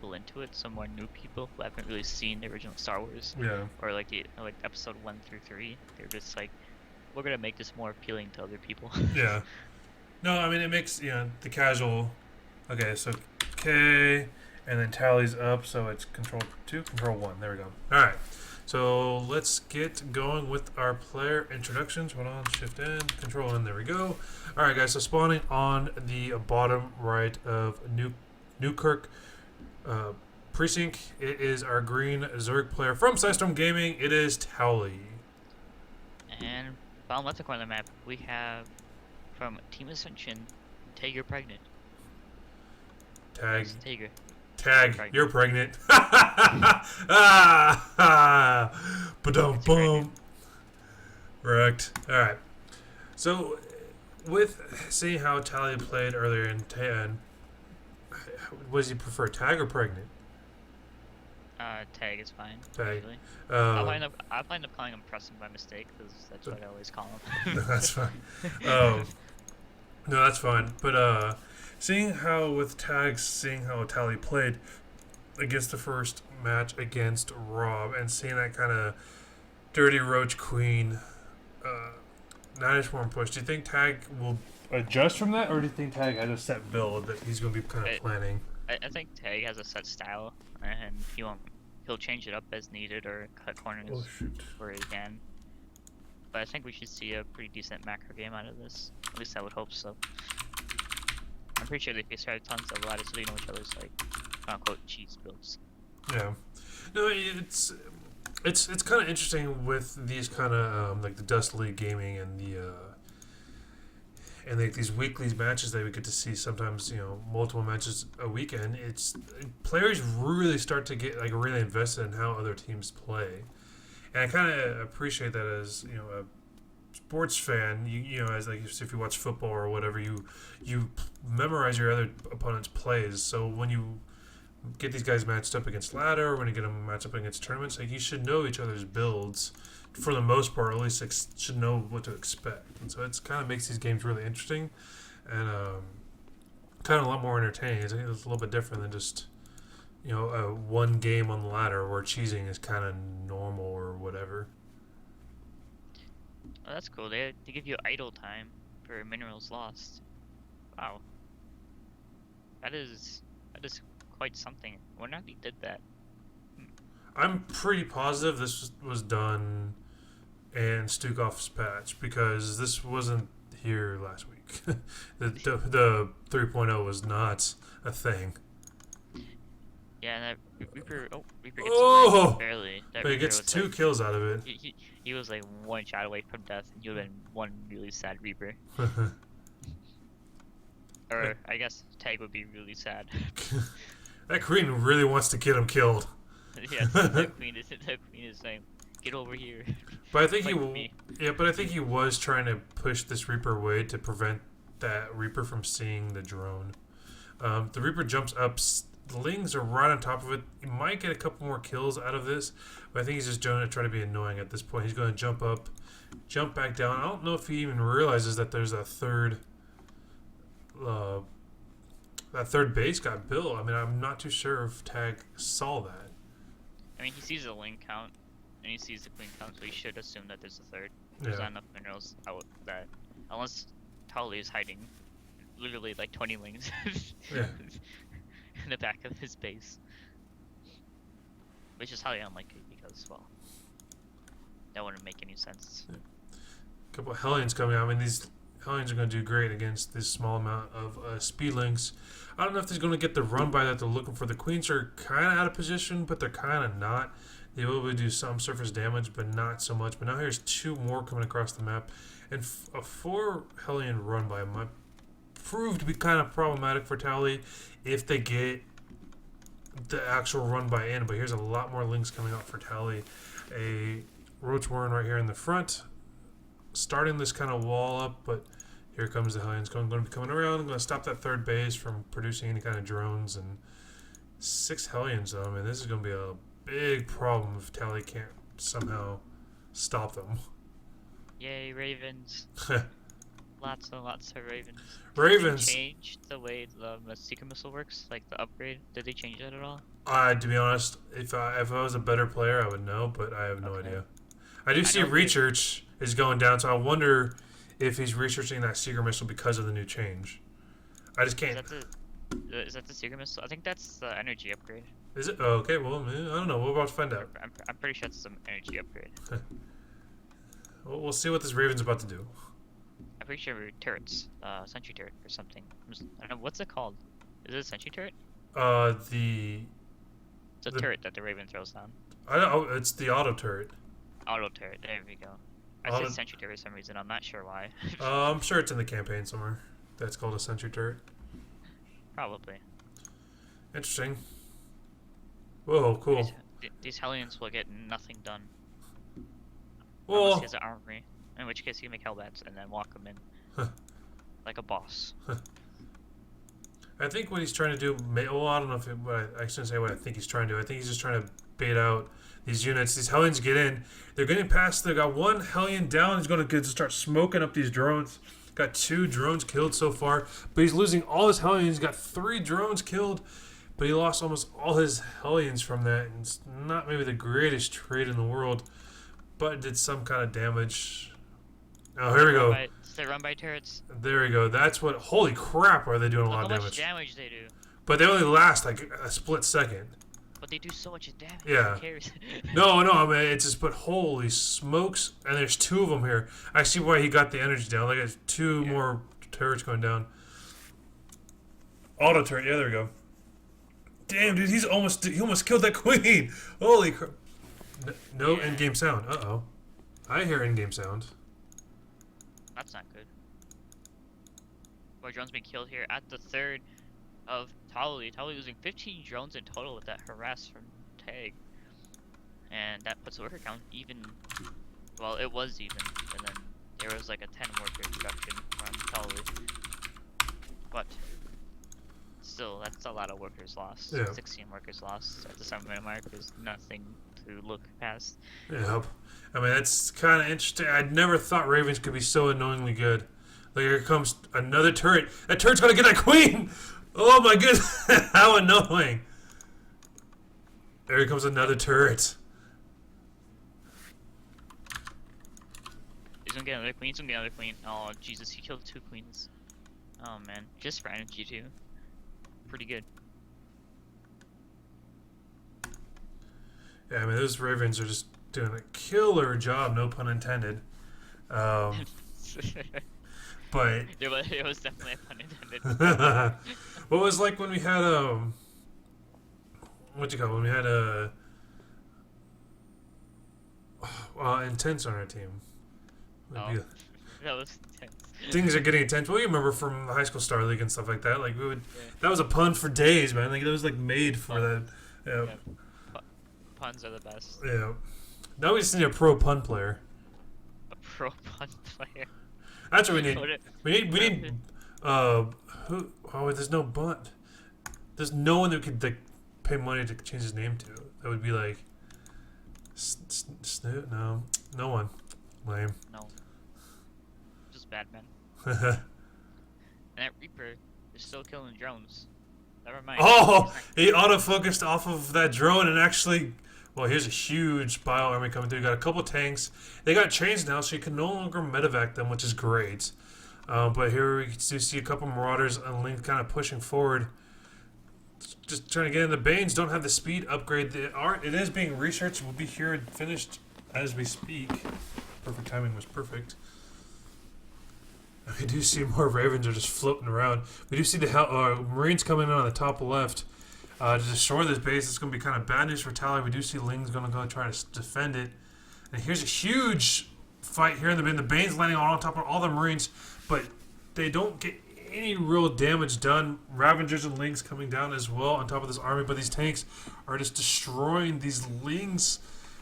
people into it, some more new people who haven't really seen the original Star Wars. Yeah. Or like episode 1 through 3. They're just like, we're gonna make this more appealing to other people. Yeah. No, I mean it makes the casual. Okay, so K, and then tallies up, so it's control 2, control 1. There we go. All right. So let's get going with our player introductions. Hold on, shift N, control N. There we go. All right, guys. So spawning on the bottom right of Newkirk precinct, it is our green Zurich player from Psistorm Gaming. It is Towelie. And bottom left corner of the map, we have from Team Ascension, Tag, you're pregnant. Tag. Tiger. Tag, you're pregnant. Ba-dum-bum. Wrecked. Alright. So, with seeing how Talia played earlier in 10, does he prefer tag or pregnant? Tag is fine. Tag. Usually. I'll end up calling him Preston by mistake, because that's what I always call him. That's fine. No, that's fine. But, seeing how Tally played against the first match against Rob, and seeing that kind of dirty roach queen 9-inch form push, do you think Tag will adjust from that, or do you think Tag has a set build that he's going to be kind of planning? I think Tag has a set style, and he'll change it up as needed or cut corners where he can. But I think we should see a pretty decent macro game out of this. At least I would hope so. I'm pretty sure they face tons of lattice, so they know each other's like quote cheese builds. Yeah, no, it's kind of interesting with these kind of like the Dust League gaming and these weekly matches that we get to see. Sometimes multiple matches a weekend. It's players really start to get like really invested in how other teams play, and I kind of appreciate that as a sports fan. As like if you watch football or whatever, you memorize your other opponent's plays. So when you get these guys matched up against ladder, or when you get them matched up against tournaments, like you should know each other's builds for the most part, or at least should know what to expect. And so it's kind of makes these games really interesting and kind of a lot more entertaining. It's a little bit different than just one game on the ladder where cheesing is kind of normal or whatever. Oh, that's cool. They give you idle time for minerals lost. Wow. That is quite something. I wonder if he did that. I'm pretty positive this was done in Stukoff's patch, because this wasn't here last week. the 3.0 was not a thing. Yeah, and that Reaper gets Oh! barely. But he gets 2 kills out of it. He was like one shot away from death, and you would have been one really sad Reaper. Or I guess Tag would be really sad. That queen really wants to get him killed. Yeah, the queen is saying, "Get over here." But I think but I think he was trying to push this Reaper away to prevent that Reaper from seeing the drone. The Reaper jumps up. The Lings are right on top of it. He might get a couple more kills out of this, but I think he's just going to try to be annoying at this point. He's going to jump up, jump back down. I don't know if he even realizes that there's a third. That third base got built. I mean, I'm not too sure if Tag saw that. I mean, he sees the Ling count, and he sees the queen count, so he should assume that there's a third. Yeah. There's not enough minerals out that, unless Towelie is hiding literally like 20 Lings Yeah. in the back of his base. Which is highly unlikely because, well, that wouldn't make any sense. Yeah. A couple of Hellions coming out. I mean, these Hellions are going to do great against this small amount of speed links. I don't know if he's going to get the run by that they're looking for. The Queens are kind of out of position, but they're kind of not. They will do some surface damage, but not so much. But now here's 2 more coming across the map. And a 4 Hellion run by might prove to be kind of problematic for Towelie if they get the actual run by in. But here's a lot more links coming out for Towelie. A Roach Warren right here in the front, starting this kind of wall up, but here comes the Hellions going to be coming around. I'm going to stop that third base from producing any kind of drones. And 6 Hellions, though. I mean, this is going to be a big problem if Towelie can't somehow stop them. Yay, Ravens. lots and lots of Ravens. Ravens. Did they change the way the Seeker Missile works? Like the upgrade? Did they change that at all? To be honest, if I was a better player, I would know, but I have no idea. I do see research is going down, so I wonder if he's researching that Seeker Missile because of the new change. I just can't. Is that the Seeker Missile? I think that's the energy upgrade. Is it? Oh, okay, well, I don't know. We're about to find out. I'm pretty sure it's some energy upgrade. Well, we'll see what this Raven's about to do. I'm pretty sure turrets. Sentry turret or something. I don't know. What's it called? Is it a sentry turret? It's a turret that the Raven throws down. I don't know. It's the auto turret. Auto turret. There we go. I said sentry turret for some reason. I'm not sure why. I'm sure it's in the campaign somewhere. That's called a sentry turret. Probably. Interesting. Whoa, cool. These Hellions will get nothing done. Well, unless he has an armory. In which case, you make Hellbats and then walk them in. Like a boss. I think what he's trying to do... Well, I don't know if... I shouldn't say what I think he's trying to do. I think he's just trying to bait out these units. These Hellions get in. They're getting past... They got one Hellion down. He's going to start smoking up these drones. Got 2 drones killed so far. But he's losing all his Hellions. He's got 3 drones killed. But he lost almost all his Hellions from that. And it's not maybe the greatest trade in the world. But it did some kind of damage. Oh, here we go. They run by turrets. There we go. That's what... Holy crap, are they doing a lot of damage. Look how much damage they do. But they only last like a split second. But they do so much damage. Yeah. Who cares? No, I mean, it's just... But holy smokes. And there's 2 of them here. I see why he got the energy down. Like, there's 2 more turrets going down. Auto turret. Yeah, there we go. Damn, dude. He almost killed that queen. Holy crap. No in-game sound. Uh-oh. I hear in-game sound. That's not good. More drones being killed here at the 3rd of Towelie. Towelie losing 15 drones in total with that harass from Tag. And that puts the worker count even. Well, it was even. And then there was like a 10 worker reduction from Towelie. But still, that's a lot of workers lost. Yeah. 16 workers lost at the 7-minute mark is nothing to look past. Yeah. I mean, that's kind of interesting. I'd never thought Ravens could be so annoyingly good. Like, here comes another turret. That turret's going to get that queen! Oh my goodness! How annoying! There comes another turret. He's going to get another queen. He's going to get another queen. Oh, Jesus. He killed 2 queens. Oh, man. Just for energy, too. Pretty good. Yeah, I mean, those Ravens are just doing a killer job, no pun intended. But it was definitely a pun intended. What was like when we had what'd you call it? When we had intense on our team. That was intense. Things are getting intense. Well, you remember from the high school star league and stuff like that. Like that was a pun for days, man. Like it was like made for that. Yeah. Puns are the best. Yeah. Now we just need a pro pun player. A pro pun player. That's what we need. We need. Who? Oh, there's no bunt. There's no one that could like pay money to change his name to. That would be like. Snoot? No, no one. Lame. No. Just bad men. And that Reaper is still killing drones. Never mind. Oh, he auto-focused off of that drone and actually. Well, here's a huge bio army coming through. You got a couple tanks. They got chains now, so you can no longer medevac them, which is great. But here we do see a couple marauders and Link kind of pushing forward. Just trying to get into Banes. Don't have the speed upgrade. It is being researched. Will be here and finished as we speak. Perfect timing was perfect. We do see more Ravens are just floating around. We do see the Marines coming in on the top left. To destroy this base. It's going to be kind of bad news for Towelie. We do see Ling's going to go try to defend it. And here's a huge fight here in the Bane. The Bane's landing on top of all the Marines, but they don't get any real damage done. Ravengers and Lings coming down as well on top of this army, but these tanks are just destroying these Lings.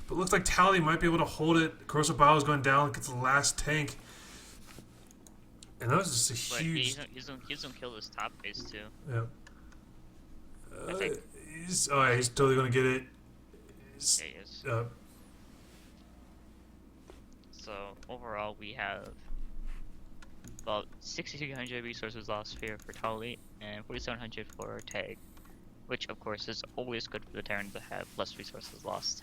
But it looks like Towelie might be able to hold it. Corrosive Bile is going down. Gets the last tank. And that was just a huge... He's gonna kill this top base too. Yeah. He's totally gonna get it. Yeah, he is. So overall, we have about 6,300 resources lost here for Towelie and 4,700 for Tag, which of course is always good for the Terran to have less resources lost.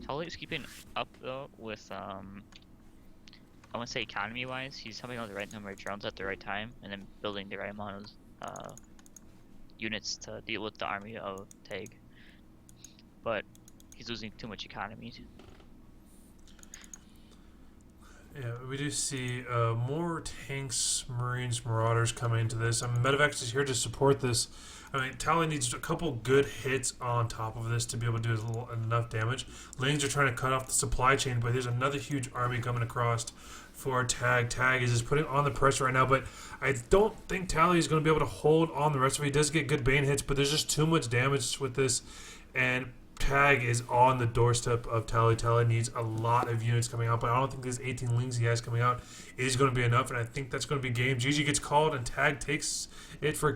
Towelie is keeping up though with I want to say economy wise, he's having all the right number of drones at the right time and then building the right amount of units to deal with the army of Tag. But he's losing too much economy. Yeah, we do see more tanks, marines, marauders coming into this. I mean, Medevacs is here to support this. I mean, Towelie needs a couple good hits on top of this to be able to do enough damage. Lings are trying to cut off the supply chain, but there's another huge army coming across for Tag. Tag is just putting on the pressure right now, but I don't think Towelie is going to be able to hold on the rest of it. He does get good bane hits, but there's just too much damage with this, and Tag is on the doorstep of Towelie. Towelie needs a lot of units coming out, but I don't think this 18 Lings he has coming out is going to be enough, and I think that's going to be game. GG gets called, and Tag takes it for